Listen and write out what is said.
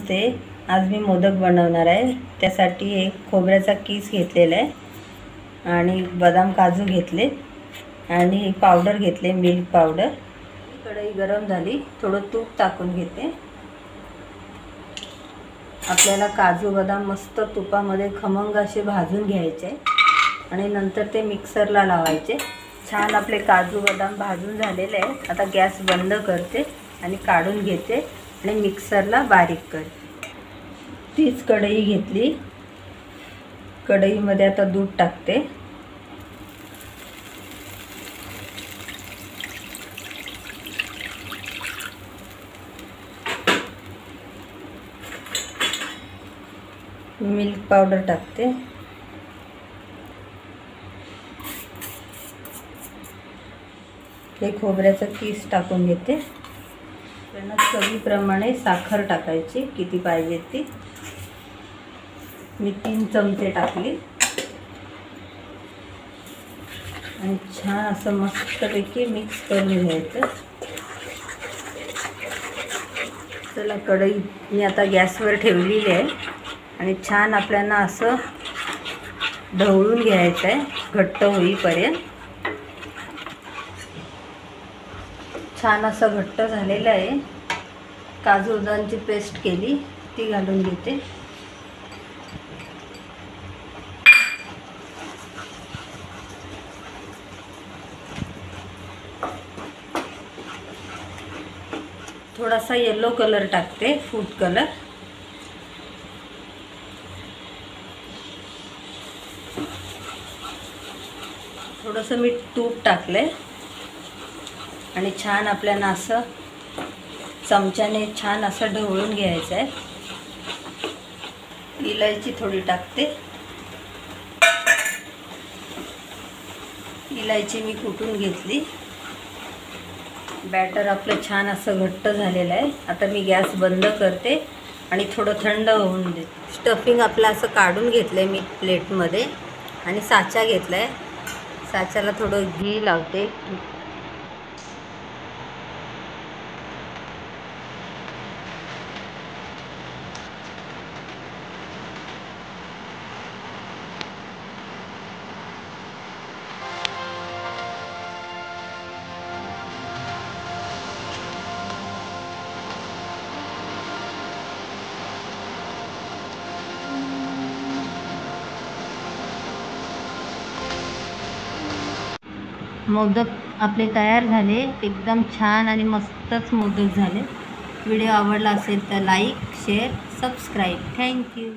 नमस्ते। आज मी मोदक बनवणार आहे। त्यासाठी एक खोबऱ्याचा कीस घेतलेला आहे आणि बदाम काजू घेतले आणि पावडर घेतले, मिल्क पावडर। कढई गरम झाली, थोडं तूप टाकून घेते। आपल्याला काजू बदाम मस्त तुपामध्ये खमंग असे भाजून घ्यायचे आणि नंतर ते मिक्सरला लावायचे। छान आपले काजू बदाम भाजून झालेले आहेत। आता गॅस बंद करते आणि काढून घेते आणि मिक्सरला बारीक करते। तीच कढई घेतली, कढईमध्ये आता दूध टाकते। मिल्क पावडर टाकते। हे खोबऱ्याचा कीस टाकून घेते। त्यांना चवीप्रमाणे साखर टाकायची, किती पाहिजे ती। मी 3 चमचे टाकली आणि छान असं मस्तपैकी मिक्स करून घ्यायचं। चला, कढई मी आता गॅसवर ठेवलेली आहे आणि छान आपल्याला असं ढवळून घ्यायचं आहे घट्ट होईपर्यंत। छान असं घट्ट झालेलं आहे। काजू बदामची पेस्ट केली ती घालून घेते। थोडासा येलो कलर टाकते, फूड कलर। थोडंसं मी तूप टाकले आणि छान आपल्याला असं चमच्याने छान असं ढवळून घ्यायचं आहे। इलायची थोडी टाकते, इलायची मी कुटून घेतली। बॅटर आपलं छान असं घट्ट झालेलं आहे। आता मी गॅस बंद करते आणि थोडं थंड होऊन देते। स्टफिंग आपलं असं काढून घेतलं आहे मी प्लेटमध्ये आणि साचा घेतला आहे। साच्याला थोडं घी लावते। मोदक आपले तयार झाले, एकदम छान आणि मस्तच मोदक झाले। व्हिडिओ आवडला असेल तर लाईक, शेअर, सबस्क्राईब। थँक्यू।